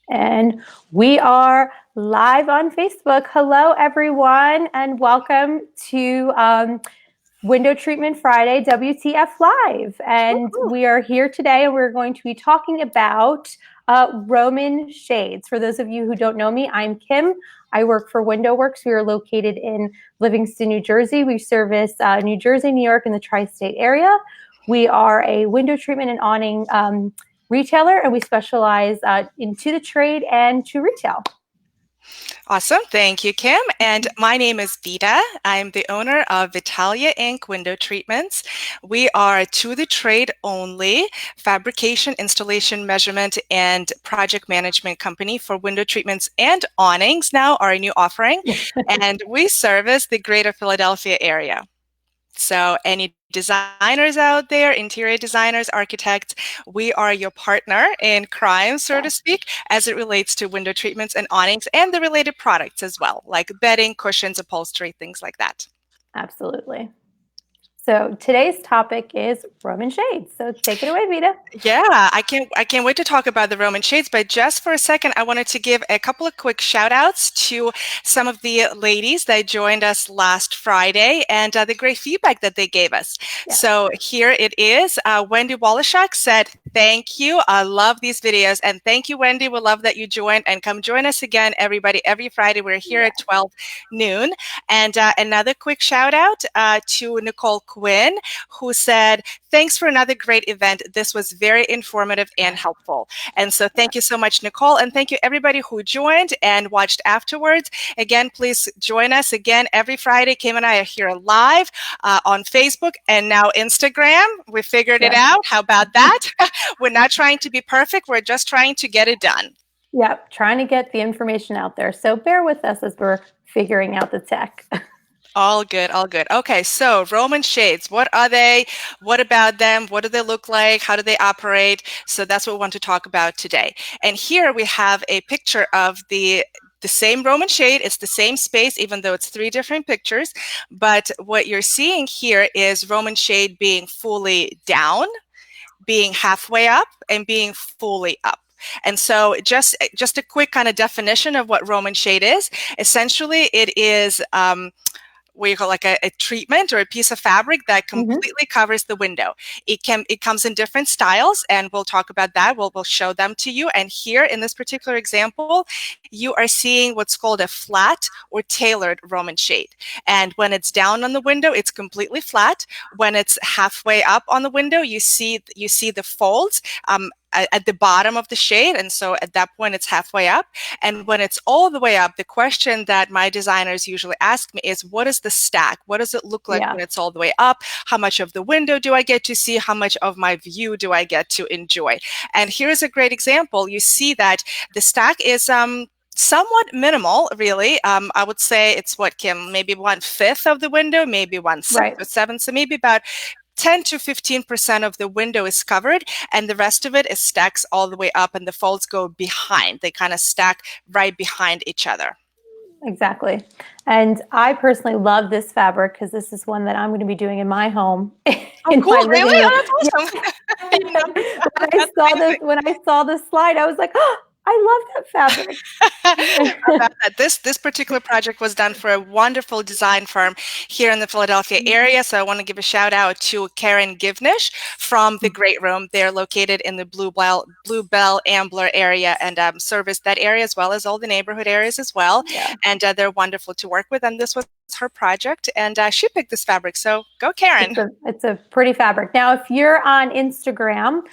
And we are live on Facebook. Hello, everyone, and welcome to Window Treatment Friday, WTF Live. And we are here today, and we're going to be talking about Roman shades. For those of you who don't know me, I'm Kim. I work for Window Works. We are located in Livingston, New Jersey. We service New Jersey, New York, and the tri-state area. We are a window treatment and awning retailer, and we specialize into the trade and to retail. Awesome. Thank you, Kim. And my name is Vita. I'm the owner of Vitalia Inc. Window Treatments. We are to the trade only fabrication, installation, measurement, and project management company for window treatments and awnings. Now our new offering. And we service the greater Philadelphia area. So any designers out there, interior designers, architects, we are your partner in crime, so to speak, as it relates to window treatments and awnings and the related products as well, like bedding, cushions, upholstery, things like that. Absolutely. So today's topic is Roman shades. So take it away, Vita. Yeah, I can't wait to talk about the Roman shades, but just for a second, I wanted to give a couple of quick shout outs to some of the ladies that joined us last Friday and the great feedback that they gave us. Yeah. So here it is. Wendy Wallachuk said, "Thank you. I love these videos." And thank you, Wendy. We love that you joined, and come join us again, everybody. Every Friday, we're here at 12 noon. And another quick shout out to Nicole Quinn, who said, "Thanks for another great event. This was very informative and helpful." And so thank you so much, Nicole. And thank you everybody who joined and watched afterwards. Again, please join us again every Friday. Kim and I are here live on Facebook and now Instagram. We figured it out. How about that? We're not trying to be perfect. We're just trying to get it done. Yep, trying to get the information out there. So bear with us as we're figuring out the tech. All good, all good. Okay, so Roman shades, what are they? What about them? What do they look like? How do they operate? So that's what we want to talk about today. And here we have a picture of the same Roman shade. It's the same space, even though it's three different pictures. But what you're seeing here is Roman shade being fully down, being halfway up, and being fully up. And so just a quick kind of definition of what Roman shade is. Essentially, it is what you call like a treatment or a piece of fabric that completely covers the window. It comes in different styles, and we'll talk about that. We'll show them to you. And here in this particular example, you are seeing what's called a flat or tailored Roman shade. And when it's down on the window, it's completely flat. When it's halfway up on the window, you see the folds at the bottom of the shade, and so at that point it's halfway up. And when it's all the way up, the question that my designers usually ask me is, what is the stack? What does it look like when it's all the way up? How much of the window do I get to see? How much of my view do I get to enjoy? And here's a great example. You see that the stack is somewhat minimal, really. I would say it's what, Kim, maybe 1/5 of the window, maybe 1/6 or 7, so maybe about 10 to 15% of the window is covered, and the rest of it is stacks all the way up, and the folds go behind. They kind of stack right behind each other. Exactly. And I personally love this fabric because this is one that I'm going to be doing in my home. Oh, cool. Really? Oh, that's awesome. When I saw this slide, I was like, oh, I love that fabric. This particular project was done for a wonderful design firm here in the Philadelphia area. So I want to give a shout out to Karen Givnish from the Great Room. They're located in the Bluebell Ambler area and service that area as well as all the neighborhood areas as well. Yeah. And they're wonderful to work with. And this was her project, and she picked this fabric. So go, Karen. It's a pretty fabric. Now, if you're on Instagram,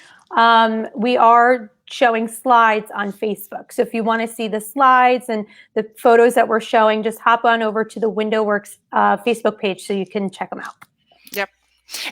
we are showing slides on Facebook. So if you want to see the slides and the photos that we're showing, just hop on over to the Window Works Facebook page so you can check them out. Yep.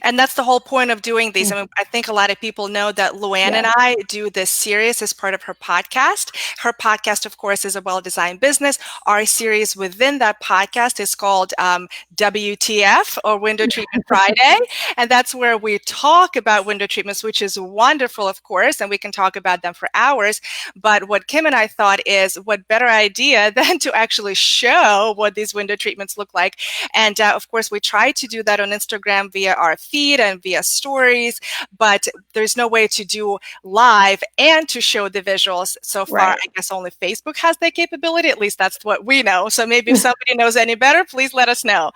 And that's the whole point of doing these. I mean, I think a lot of people know that Luann and I do this series as part of her podcast. Her podcast, of course, is A Well-Designed Business. Our series within that podcast is called WTF, or Window Treatment Friday. And that's where we talk about window treatments, which is wonderful, of course, and we can talk about them for hours. But what Kim and I thought is, what better idea than to actually show what these window treatments look like. And of course, we try to do that on Instagram via our feed and via stories, but there's no way to do live and to show the visuals. So far, Right. I guess only Facebook has that capability. At least that's what we know. So maybe if somebody knows any better, please let us know.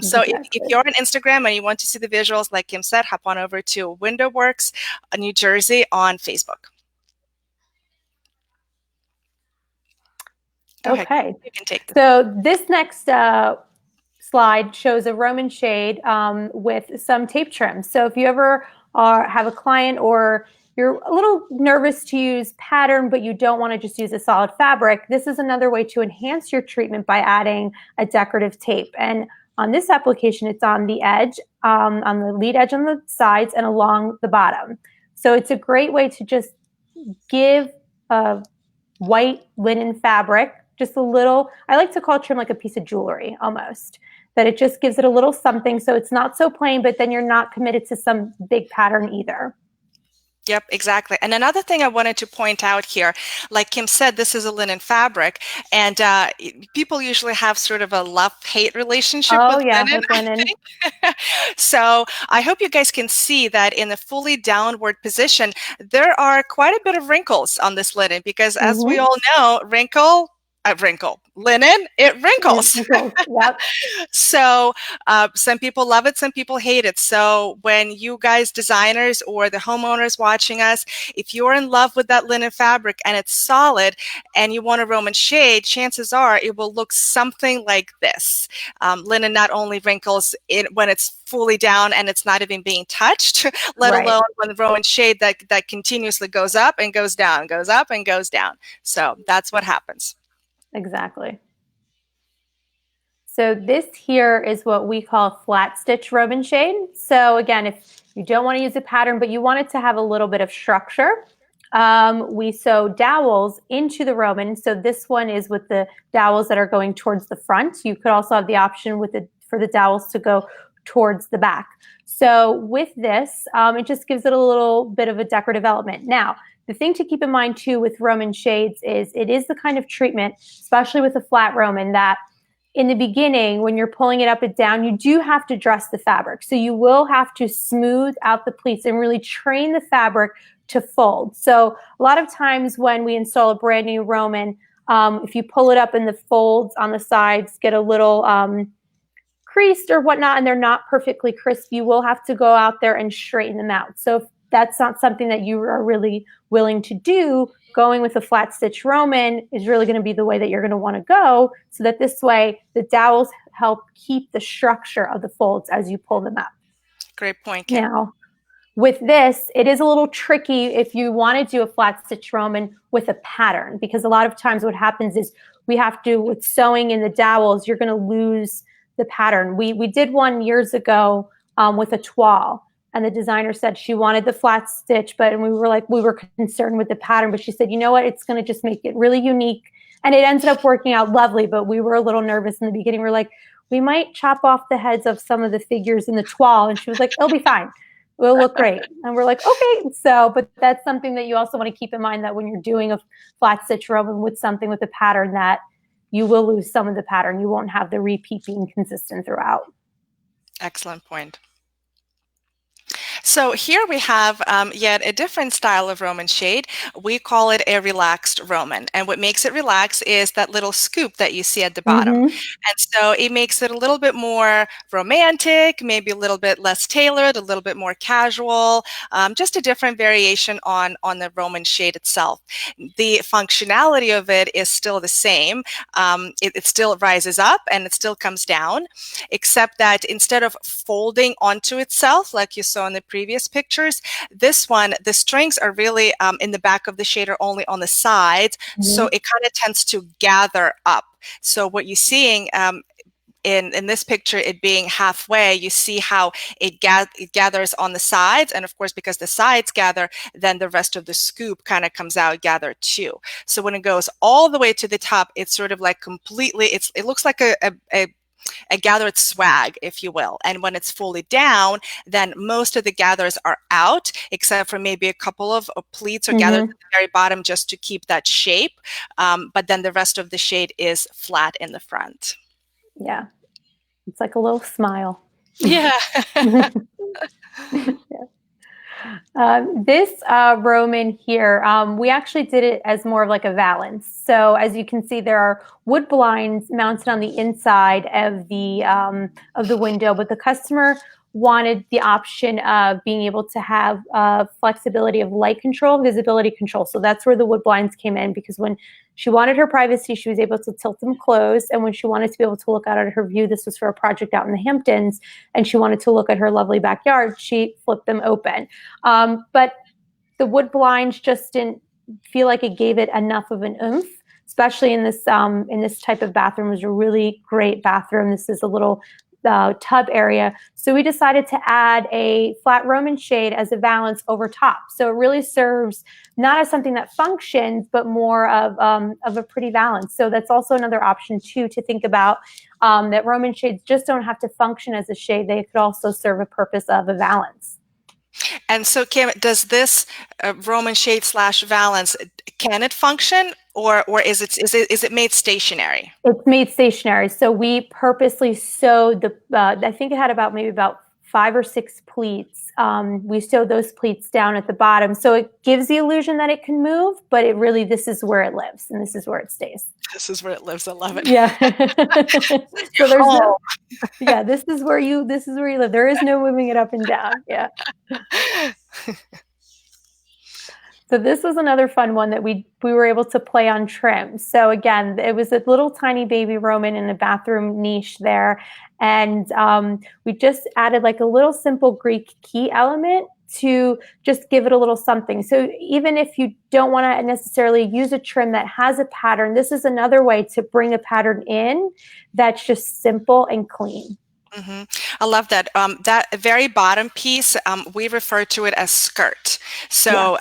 So if Exactly. you're on Instagram and you want to see the visuals, like Kim said, hop on over to WindowWorks New Jersey on Facebook. Go ahead. Okay. You can take this. So this next slide shows a Roman shade with some tape trim. So if you ever have a client or you're a little nervous to use pattern, but you don't want to just use a solid fabric, this is another way to enhance your treatment by adding a decorative tape. And on this application, it's on the edge, on the lead edge on the sides and along the bottom. So it's a great way to just give a white linen fabric just a little, I like to call trim like a piece of jewelry almost, that it just gives it a little something so it's not so plain, but then you're not committed to some big pattern either. Yep, exactly. And another thing I wanted to point out here, like Kim said, this is a linen fabric, and people usually have sort of a love-hate relationship Oh with yeah, linen, with I linen. think. So I hope you guys can see that in a fully downward position, there are quite a bit of wrinkles on this linen because, as we all know, linen, it wrinkles. Yep. So some people love it, some people hate it. So when you guys, designers or the homeowners watching us, if you're in love with that linen fabric and it's solid and you want a Roman shade, chances are it will look something like this. Linen not only wrinkles when it's fully down and it's not even being touched, let Right. alone when the Roman shade that continuously goes up and goes down, goes up and goes down. So that's what happens. Exactly. So this here is what we call flat stitch Roman shade. So again, if you don't want to use a pattern, but you want it to have a little bit of structure, we sew dowels into the Roman. So this one is with the dowels that are going towards the front. You could also have the option for the dowels to go towards the back. So with this, it just gives it a little bit of a decorative element. Now, the thing to keep in mind too with Roman shades is it is the kind of treatment, especially with a flat Roman, that in the beginning, when you're pulling it up and down, you do have to dress the fabric. So you will have to smooth out the pleats and really train the fabric to fold. So a lot of times when we install a brand new Roman, if you pull it up and the folds on the sides get a little creased or whatnot, and they're not perfectly crisp, you will have to go out there and straighten them out. So if that's not something that you are really willing to do, going with a flat stitch Roman is really going to be the way that you're going to want to go, so that this way the dowels help keep the structure of the folds as you pull them up. Great point, Kim. Now, with this, it is a little tricky if you want to do a flat stitch Roman with a pattern, because a lot of times what happens is we have to, with sewing in the dowels, you're going to lose the pattern. We did one years ago with a toile, and the designer said she wanted the flat stitch, but we were concerned with the pattern, but she said, you know what, it's going to just make it really unique. And it ended up working out lovely, but we were a little nervous in the beginning. We're like, we might chop off the heads of some of the figures in the toile. And she was like, it'll be fine. It'll look great. And we're like, okay. So, but that's something that you also want to keep in mind, that when you're doing a flat stitch Roman with something with a pattern, that you will lose some of the pattern. You won't have the repeat being consistent throughout. Excellent point. So here we have yet a different style of Roman shade. We call it a relaxed Roman. And what makes it relaxed is that little scoop that you see at the bottom. And so it makes it a little bit more romantic, maybe a little bit less tailored, a little bit more casual, just a different variation on the Roman shade itself. The functionality of it is still the same. It still rises up and it still comes down, except that instead of folding onto itself like you saw in the previous pictures, this one, the strings are really in the back of the shader, only on the sides. So it kind of tends to gather up. So what you're seeing in this picture, it being halfway, you see how it gathers on the sides. And of course, because the sides gather, then the rest of the scoop kind of comes out gathered too. So when it goes all the way to the top, it's sort of like completely, it looks like a gathered swag, if you will. And when it's fully down, then most of the gathers are out, except for maybe a couple of pleats or gathers at the very bottom just to keep that shape. But then the rest of the shade is flat in the front. Yeah. It's like a little smile. Yeah. This Roman here, we actually did it as more of like a valance. So as you can see, there are wood blinds mounted on the inside of the window, but the customer wanted the option of being able to have flexibility of light control, visibility control. So that's where the wood blinds came in, because when she wanted her privacy, she was able to tilt them closed. And when she wanted to be able to look out at her view, this was for a project out in the Hamptons, and she wanted to look at her lovely backyard, she flipped them open. But the wood blinds just didn't feel like it gave it enough of an oomph, especially in this type of bathroom. It was a really great bathroom. This is a little tub area. So we decided to add a flat Roman shade as a valance over top. So it really serves not as something that functions, but more of a pretty valance. So that's also another option too, to think about, that Roman shades just don't have to function as a shade. They could also serve a purpose of a valance. And so, Kim, does this Roman shade slash valance, can it function, or is it made stationary? It's made stationary. So we purposely sewed the, I think it had maybe about 5 or 6 pleats. We sewed those pleats down at the bottom. So it gives the illusion that it can move, but it really, this is where it lives and this is where it stays. This is where it lives. I love it. Yeah. So there's no, yeah, this is where you live. There is no moving it up and down. Yeah. So this was another fun one that we were able to play on trim. So again, it was a little tiny baby Roman in the bathroom niche there. And we just added like a little simple Greek key element to just give it a little something. So even if you don't want to necessarily use a trim that has a pattern, this is another way to bring a pattern in that's just simple and clean. Mm-hmm. I love that. That very bottom piece, we refer to it as skirt. So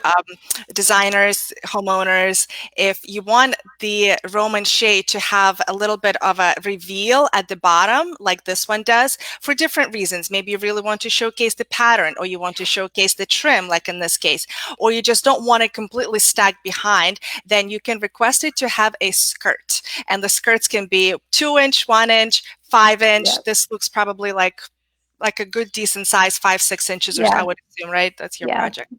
designers, homeowners, if you want the Roman shade to have a little bit of a reveal at the bottom, like this one does, for different reasons. Maybe you really want to showcase the pattern, or you want to showcase the trim, like in this case, or you just don't want it completely stacked behind, then you can request it to have a skirt. And the skirts can be 2-inch, 1-inch, 5-inch. Yep. This looks probably like a good decent size, 5-6 inches, or I would assume, right? That's your project.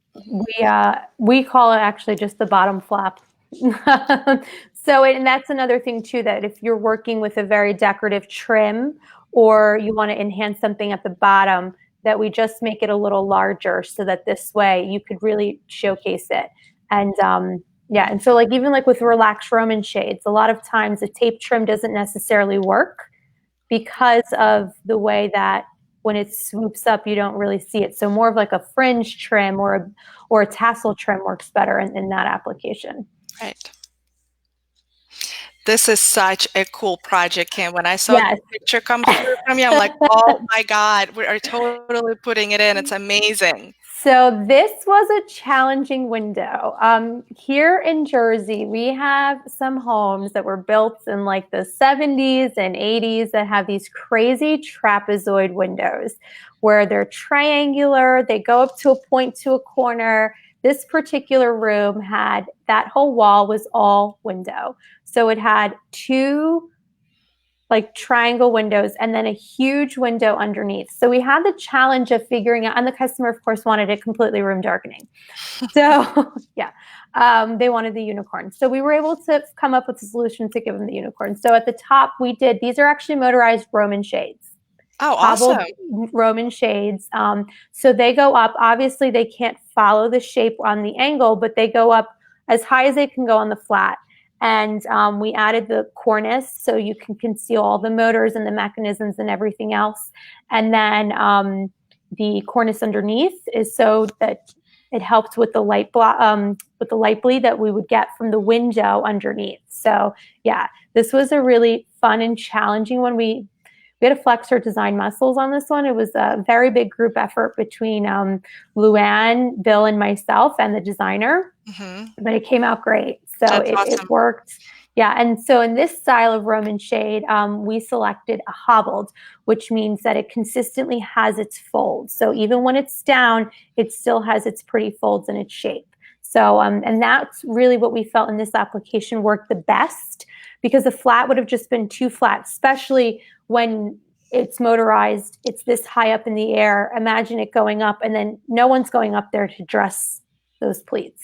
We call it actually just the bottom flap. So, and that's another thing too, that if you're working with a very decorative trim, or you want to enhance something at the bottom, that we just make it a little larger, so that this way you could really showcase it. And yeah, and so like even like with relaxed Roman shades, a lot of times a tape trim doesn't necessarily work, because of the way that when it swoops up, you don't really see it. So more of like a fringe trim or a tassel trim works better in that application. Right. This is such a cool project, Kim. When I saw the picture come through from you, I'm like, oh my God, we are totally putting it in. It's amazing. So this was a challenging window. Here in Jersey, we have some homes that were built in like the 70s and 80s that have these crazy trapezoid windows where they're triangular, they go up to a point to a corner. This particular room had, that whole wall was all window. So it had 2 like triangle windows and then a huge window underneath. So we had the challenge of figuring out, and the customer of course wanted it completely room darkening. So yeah, they wanted the unicorn. So we were able to come up with a solution to give them the unicorn. So at the top these are actually motorized Roman shades. Oh, awesome. Roman shades. So they go up, obviously they can't follow the shape on the angle, but they go up as high as they can go on the flat. And we added the cornice so you can conceal all the motors and the mechanisms and everything else. And then the cornice underneath is so that it helped with the light bleed that we would get from the window underneath. So yeah, this was a really fun and challenging one. We had to flex our design muscles on this one. It was a very big group effort between Luann, Bill, and myself and the designer, but it came out great. So it worked. Yeah. And so in this style of Roman shade, we selected a hobbled, which means that it consistently has its folds. So even when it's down, it still has its pretty folds in its shape. So, and that's really what we felt in this application worked the best, because the flat would have just been too flat, especially when it's motorized, it's this high up in the air. Imagine it going up, and then no one's going up there to dress those pleats.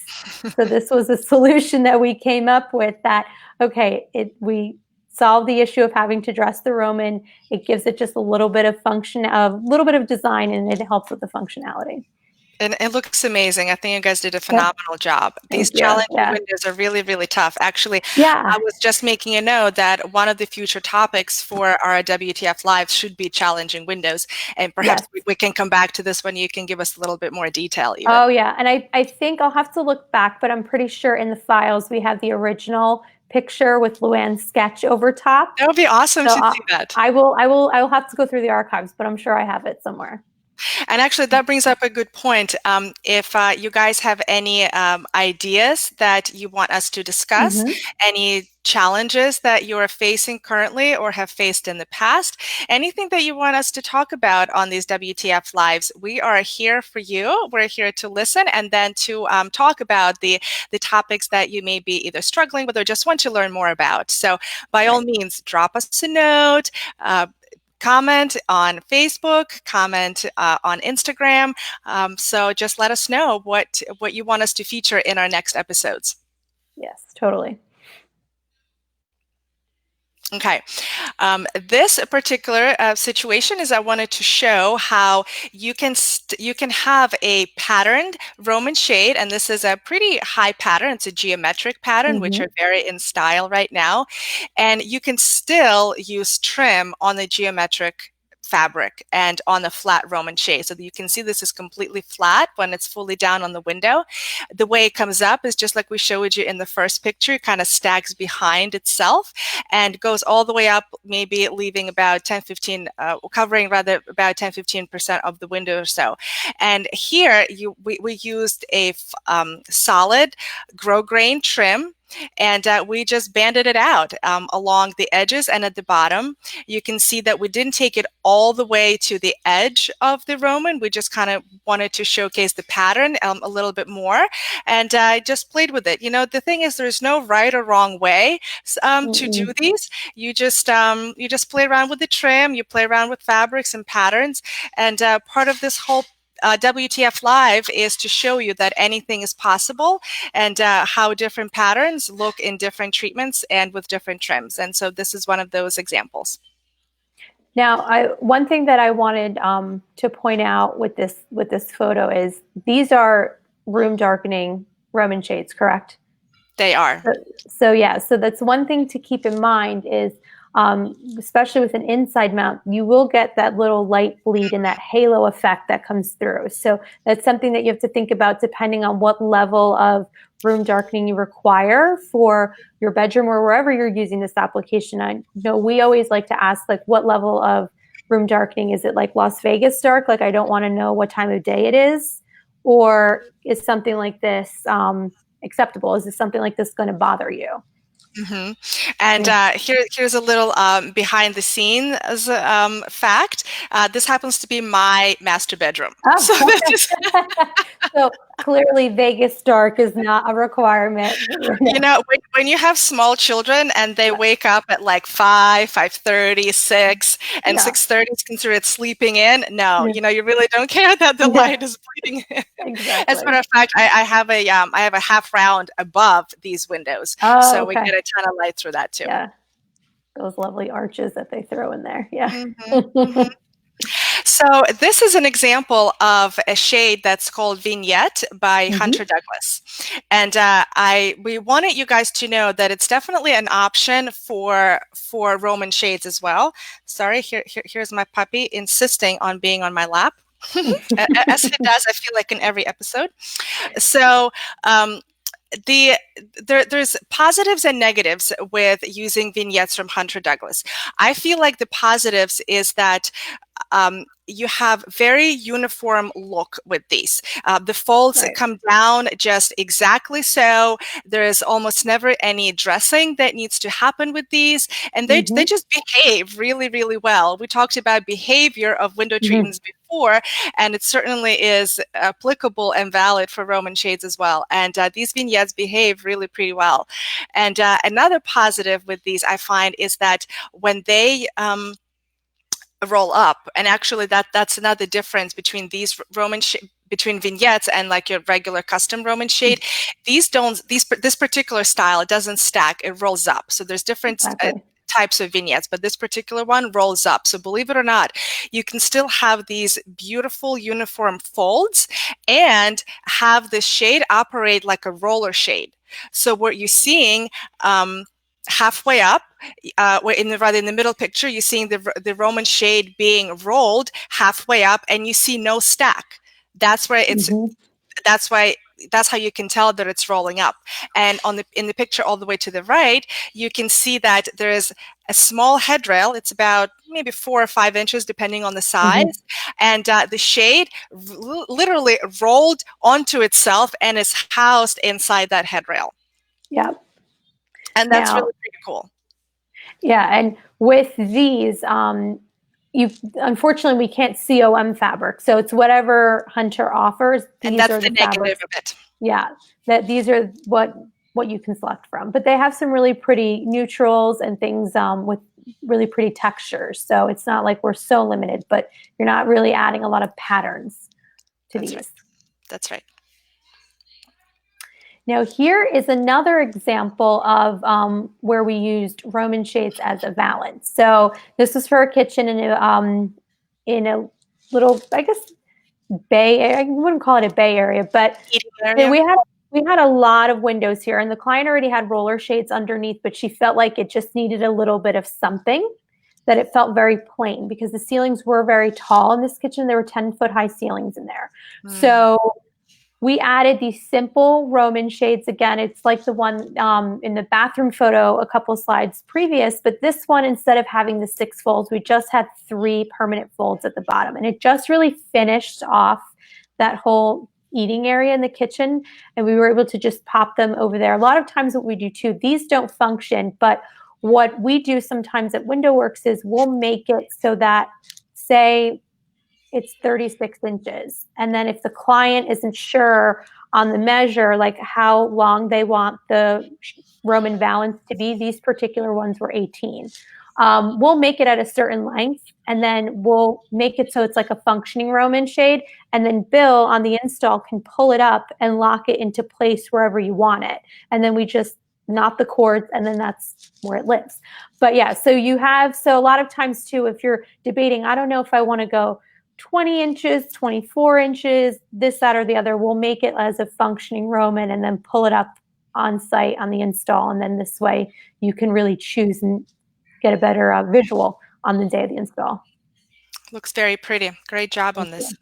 So this was a solution that we came up with that, okay, we solve the issue of having to dress the Roman. It gives it just a little bit of function, a little bit of design, and it helps with the functionality. And it looks amazing. I think you guys did a Yep. phenomenal job. These Thank you. challenging Yeah. windows are really, really tough. Actually, Yeah. I was just making a note that one of the future topics for our WTF Live should be challenging windows. And perhaps Yes. we can come back to this one. You can give us a little bit more detail even. Oh, yeah. And I think I'll have to look back, but I'm pretty sure in the files we have the original picture with Luann's sketch over top. That would be awesome So to see that. I will have to go through the archives, but I'm sure I have it somewhere. And actually, that brings up a good point. If you guys have any ideas that you want us to discuss, any challenges that you are facing currently or have faced in the past, anything that you want us to talk about on these WTF Lives, we are here for you. We're here to listen and then to talk about the topics that you may be either struggling with or just want to learn more about. So by all means, drop us a note. Comment on Facebook, comment on Instagram. So just let us know what you want us to feature in our next episodes. Yes, totally. Okay, this particular situation is I wanted to show how you can have a patterned Roman shade, and this is a pretty high pattern. It's a geometric pattern, which are very in style right now, and you can still use trim on the geometric fabric and on the flat Roman shade. So that you can see this is completely flat when it's fully down on the window. The way it comes up is just like we showed you in the first picture. It kind of stacks behind itself and goes all the way up, maybe leaving about 10-15, covering rather about 10-15% of the window or so. And here we used a solid grosgrain trim, and we just banded it out along the edges and at the bottom. You can see that we didn't take it all the way to the edge of the Roman. We just kind of wanted to showcase the pattern a little bit more, and I just played with it. You know, the thing is, there's no right or wrong way to do these. You just play around with the trim, you play around with fabrics and patterns, and part of this whole WTF Live is to show you that anything is possible and how different patterns look in different treatments and with different trims. And so this is one of those examples. Now, one thing that I wanted to point out with this photo is these are room darkening Roman shades, correct? They are. So yeah, so that's one thing to keep in mind is, especially with an inside mount, you will get that little light bleed and that halo effect that comes through. So that's something that you have to think about depending on what level of room darkening you require for your bedroom or wherever you're using this application. I know we always like to ask, like, what level of room darkening? Is it like Las Vegas dark? Like, I don't want to know what time of day it is. Or is something like this acceptable? Is this something like this going to bother you? And here's a little behind the scenes fact. This happens to be my master bedroom. Oh. So clearly Vegas dark is not a requirement. You know, when you have small children and they wake up at like 5:30, 6, and 6:30 is considered sleeping in, no, you know, you really don't care that the light is bleeding in. Exactly. As a matter of fact, I have a half round above these windows, so we get a ton of light through that too. Yeah, those lovely arches that they throw in there. Yeah. So this is an example of a shade that's called Vignette by Hunter Douglas. And we wanted you guys to know that it's definitely an option for Roman shades as well. Sorry, here's my puppy insisting on being on my lap. As he does, I feel like in every episode. So there's positives and negatives with using vignettes from Hunter Douglas. I feel like the positives is that you have very uniform look with these. The folds come down just exactly so. There is almost never any dressing that needs to happen with these. And they just behave really, really well. We talked about behavior of window treatments before, and it certainly is applicable and valid for Roman shades as well. And these vignettes behave really pretty well. And another positive with these I find is that when they roll up. And actually that's another difference between these between vignettes and like your regular custom Roman shade. This particular style, it doesn't stack, it rolls up. So there's different types of vignettes, but this particular one rolls up. So believe it or not, you can still have these beautiful uniform folds and have the shade operate like a roller shade. So what you're seeing halfway up, rather in the middle picture, you're seeing the Roman shade being rolled halfway up, and you see no stack. That's where it's. That's how you can tell that it's rolling up. And in the picture all the way to the right, you can see that there is a small head rail. It's about maybe 4 or 5 inches, depending on the size. And the shade literally rolled onto itself and is housed inside that head rail. Yeah. And that's really pretty cool. Yeah, and with these, unfortunately we can't COM fabric, so it's whatever Hunter offers. And that's the negative of it. Yeah, that these are what you can select from. But they have some really pretty neutrals and things with really pretty textures. So it's not like we're so limited, but you're not really adding a lot of patterns to these. Right. That's right. Now here is another example of where we used Roman shades as a valance. So this is for a kitchen in a little, I guess, bay. I wouldn't call it a bay area, but we had a lot of windows here, and the client already had roller shades underneath, but she felt like it just needed a little bit of something, that it felt very plain because the ceilings were very tall in this kitchen. There were 10-foot high ceilings in there. So we added these simple Roman shades. Again, it's like the one in the bathroom photo a couple slides previous, but this one, instead of having the 6 folds, we just had 3 permanent folds at the bottom. And it just really finished off that whole eating area in the kitchen. And we were able to just pop them over there. A lot of times what we do too, these don't function, but what we do sometimes at WindowWorks is we'll make it so that, say, it's 36 inches. And then if the client isn't sure on the measure, like how long they want the Roman valance to be, these particular ones were 18. We'll make it at a certain length, and then we'll make it so it's like a functioning Roman shade. And then Bill on the install can pull it up and lock it into place wherever you want it. And then we just knot the cords, and then that's where it lives. But yeah, so a lot of times too, if you're debating, I don't know if I want to go 20 inches, 24 inches, this, that, or the other, we'll make it as a functioning Roman and then pull it up on site on the install. And then this way you can really choose and get a better visual on the day of the install. Looks very pretty. Great job on this.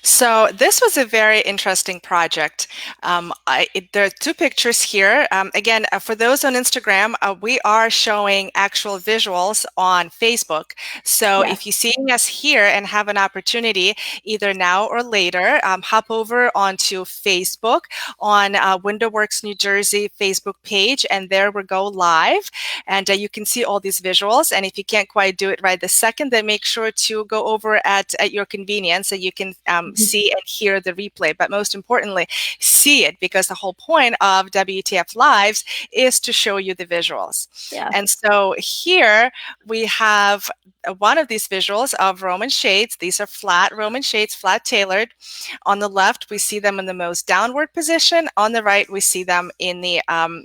So this was a very interesting project. There are 2 pictures here. Again, for those on Instagram, we are showing actual visuals on Facebook. So if you're seeing us here and have an opportunity, either now or later, hop over onto Facebook on WindowWorks New Jersey Facebook page, and there we go live. And you can see all these visuals. And if you can't quite do it right this second, then make sure to go over at your convenience so you can see and hear the replay, but most importantly, see it, because the whole point of WTF Lives is to show you the visuals. And so here we have one of these visuals of Roman shades. These are flat Roman shades, flat tailored. On the left, we see them in the most downward position. On the right, we see them in the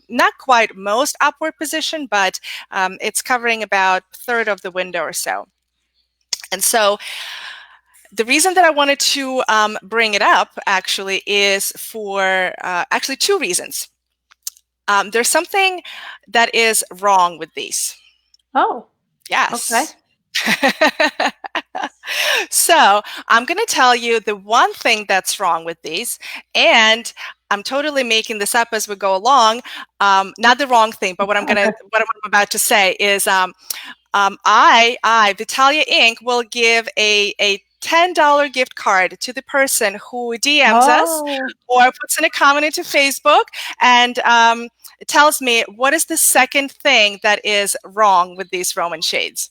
not quite most upward position, but it's covering about a third of the window or so. And so the reason that I wanted to bring it up actually is for actually 2 reasons. There's something that is wrong with these. Oh. Yes. Okay. So I'm going to tell you the one thing that's wrong with these, and I'm totally making this up as we go along. Not the wrong thing, but what I'm about to say is Vitalia Inc. will give a $10 gift card to the person who DMs us or puts in a comment into Facebook and tells me what is the second thing that is wrong with these Roman shades.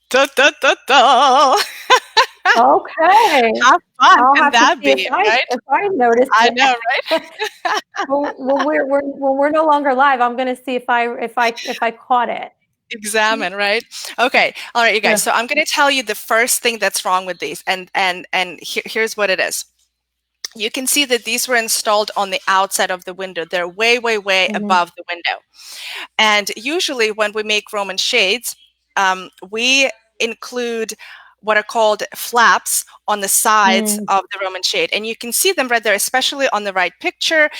Da, da, da, da. Okay. How fun can that be, right? If I notice, I know, right? when we're no longer live, I'm going to see if I caught it. examine, right? Okay. All right, you guys. Yeah. So I'm going to tell you the first thing that's wrong with these, and here's what it is. You can see that these were installed on the outside of the window. They're way, way, way Mhm. above the window. And usually when we make Roman shades, we include what are called flaps on the sides Mm. of the Roman shade. And you can see them right there, especially on the right picture.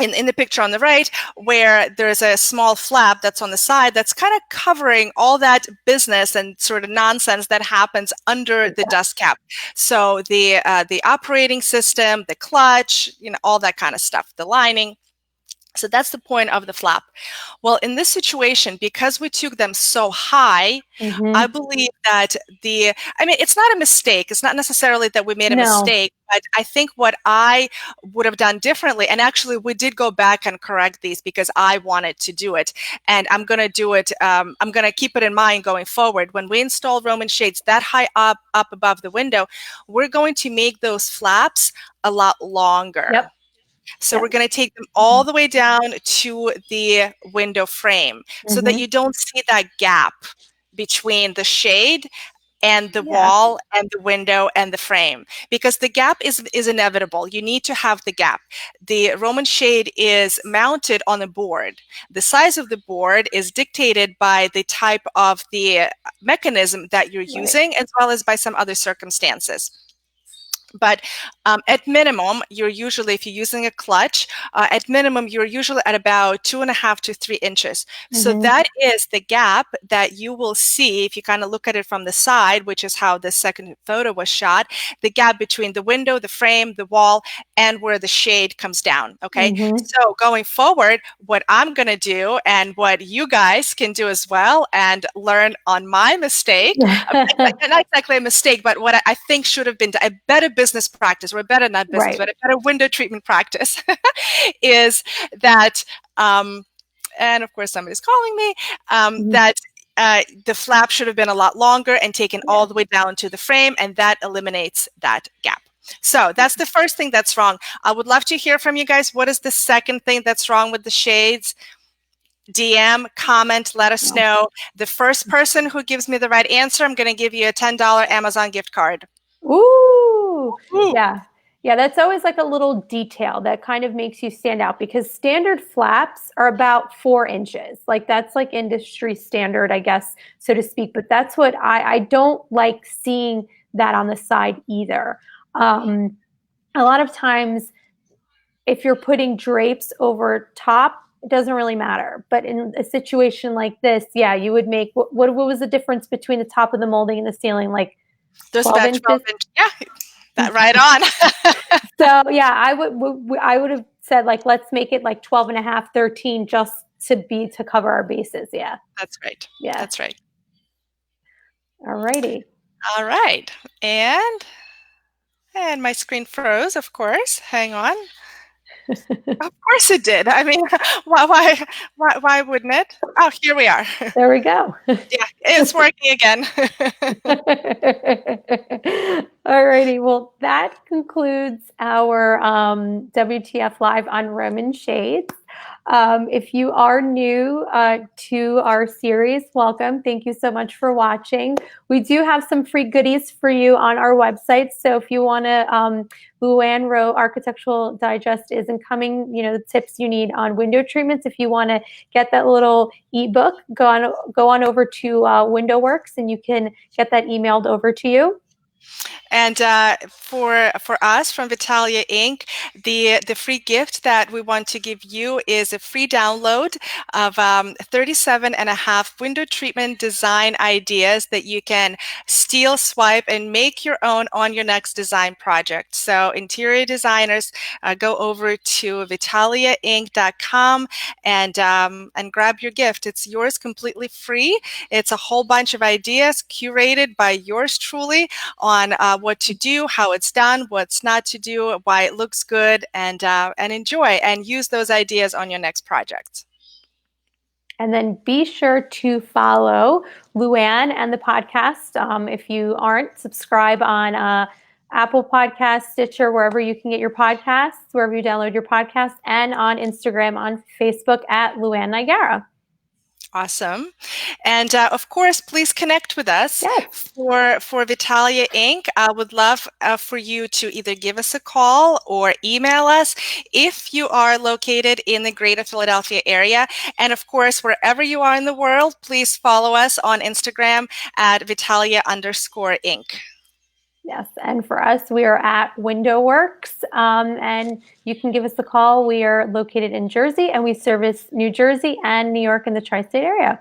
In the picture on the right, where there's a small flap that's on the side that's kind of covering all that business and sort of nonsense that happens under the dust cap. So the operating system, the clutch, all that kind of stuff, the lining. So that's the point of the flap. Well, in this situation, because we took them so high, I Mhm. believe that it's not a mistake. It's not necessarily that we made a No. mistake, but I think what I would have done differently, and actually we did go back and correct these because I wanted to do it. And I'm going to do it. I'm going to keep it in mind going forward. When we install Roman shades that high up above the window, we're going to make those flaps a lot longer. Yep. So we're Yep. going to take them all the way down to the window frame so that Mhm. you don't see that gap between the shade and the Yeah. wall and the window and the frame, because the gap is inevitable. You need to have the gap. The Roman shade is mounted on a board. The size of the board is dictated by the type of the mechanism that you're Right. using, as well as by some other circumstances. But at minimum, you're usually, if you're using a clutch, at minimum, you're usually at about 2.5 to 3 inches. So Mhm. that is the gap that you will see if you kind of look at it from the side, which is how the second photo was shot, the gap between the window, the frame, the wall, and where the shade comes down. Okay. Mhm. So going forward, what I'm going to do and what you guys can do as well and learn on my mistake, not exactly a mistake, but what I think should have been a better business practice, or a better, not business, Right. but a better window treatment practice is that, and of course somebody's calling me, Mhm. that the flap should have been a lot longer and taken all Yes. the way down to the frame, and that eliminates that gap. So that's the first thing that's wrong. I would love to hear from you guys. What is the second thing that's wrong with the shades? DM, comment, let us No. know. The first person who gives me the right answer, I'm going to give you a $10 Amazon gift card. Ooh. Ooh. Yeah. Yeah, that's always like a little detail that kind of makes you stand out, because standard flaps are about 4 inches. Like that's like industry standard, I guess, so to speak. But that's what I don't like seeing that on the side either. A lot of times, if you're putting drapes over top, it doesn't really matter. But in a situation like this, yeah, you would make what was the difference between the top of the molding and the ceiling? Like There's 12 about 12 inches? inch. Yeah, that right on. So yeah, I would have said like let's make it like 12 and a half, 13, just to cover our bases. Yeah. That's right. Yeah. That's right. All righty. All right. And my screen froze, of course. Hang on. Of course it did. I mean, why wouldn't it? Oh, here we are. There we go. Yeah, it's working again. All righty. Well, that concludes our WTF Live on Roman Shades. If you are new to our series, welcome. Thank you so much for watching. We do have some free goodies for you on our website. So if you want to, Luann Rowe Architectural Digest is incoming, the tips you need on window treatments. If you want to get that little ebook, go on over to WindowWorks and you can get that emailed over to you. And for us from Vitalia Inc., the free gift that we want to give you is a free download of 37 and a half window treatment design ideas that you can steal, swipe, and make your own on your next design project. So interior designers, go over to vitaliainc.com and grab your gift. It's yours completely free. It's a whole bunch of ideas curated by yours truly on what to do, how it's done, what's not to do, why it looks good, and enjoy and use those ideas on your next project. And then be sure to follow Luann and the podcast. If you aren't, subscribe on Apple Podcasts, Stitcher, wherever you can get your podcasts, wherever you download your podcasts, and on Instagram, on Facebook at Luann Nigara. Awesome. And of course, please connect with us Yes. for Vitalia Inc. I would love for you to either give us a call or email us if you are located in the greater Philadelphia area. And of course, wherever you are in the world, please follow us on Instagram at Vitalia_Inc. Yes, and for us, we are at Window Works, and you can give us a call. We are located in Jersey, and we service New Jersey and New York in the tri-state area.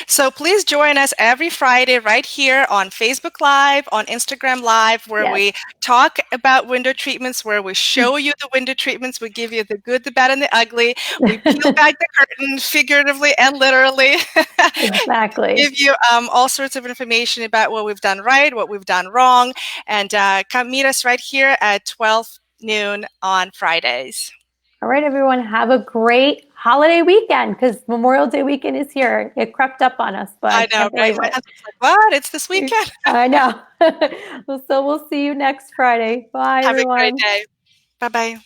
So please join us every Friday right here on Facebook Live, on Instagram Live, where Yes. we talk about window treatments, where we show you the window treatments. We give you the good, the bad, and the ugly. We peel back the curtain figuratively and literally. Exactly. Give you all sorts of information about what we've done right, what we've done wrong, and come meet us right here at 12 noon on Fridays. All right, everyone, have a great holiday weekend because Memorial Day weekend is here. It crept up on us, but I I know, can't right? believe My it. husband's like, "What? It's this weekend?" I know. So we'll see you next Friday. Bye, Have a great everyone. day. Bye-bye.